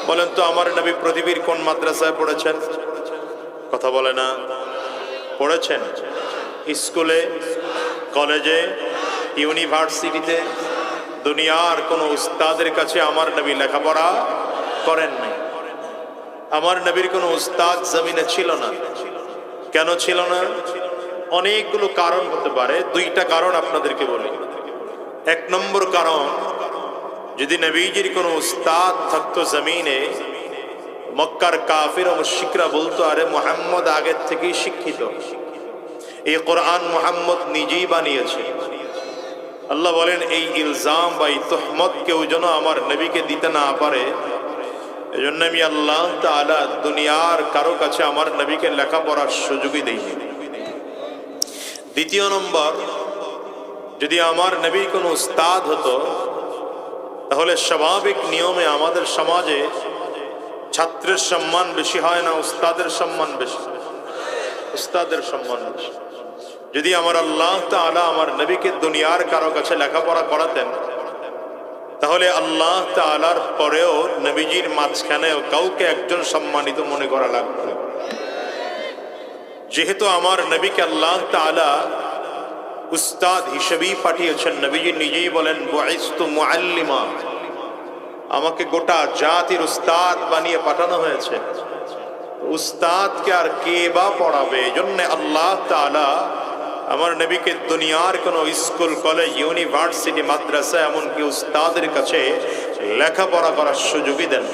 বলেন তো আমার নবী পৃথিবীর কোন মাদ্রাসায় পড়েছেন? কথা বলে না। পড়েছেন স্কুলে, কলেজে, ইউনিভার্সিটিতে। দুনিয়ার কোন উস্তাদের কাছে আমার নবী লেখাপড়া করেন নাই। আমার নবীর কোন উস্তাদ জমিনে ছিল না। কেন ছিল না? অনেকগুলো কারণ হতে পারে। দুইটা কারণ আপনাদেরকে বলি। এক নম্বর কারণ, যদি নবীজির কোন উস্তাদ থাকতো জমিনে, মক্কার কাফির ও মুশরিকরা বলতো আরে মুহাম্মদ আগের থেকেই শিক্ষিত, এই কোরআন মুহাম্মদ নিজেই বানিয়েছে। আল্লাহ বলেন এই ইলজাম বা এই তুহমত কেউ যেন আমার নবীকে দিতে না পারে, এজন্য আমি আল্লাহ তাআলা দুনিয়ার কারো কাছে আমার নবীকে লেখাপড়ার সুযোগই দেইনি। দ্বিতীয় নম্বর, যদি আমার নবী কোনো উস্তাদ হতো, তাহলে স্বাভাবিক নিয়মে আমাদের সমাজে ছাত্রের সম্মান বেশি হয় না উস্তাদের সম্মান বেশি? উস্তাদের সম্মান বেশি। যদি আমার আল্লাহ তাআলা আমার নবীকে দুনিয়ার কারো কাছে লেখাপড়া করাতেন, তাহলে আল্লাহ তাআলার পরেও নবীজির মাঝখানেও কাউকে একজন সম্মানিত মনে করা লাগবে। যেহেতু আমার নবীকে আল্লাহ তাআলা উস্তাদ হিসেবেই পাঠিয়েছেন, নবীজি নিজেই বলেন বুইসতু মুআল্লিমা, আমাকে গোটা জাতির উস্তাদ বানিয়ে পাঠানো হয়েছে। উস্তাদকে আর কে বা পড়াবে? এই জন্য আল্লাহ তাআলা আমার নবীকে দুনিয়ার কোনো স্কুল, কলেজ, ইউনিভার্সিটি, মাদ্রাসা, এমনকি উস্তাদের কাছে লেখাপড়া করার সুযোগই দেন।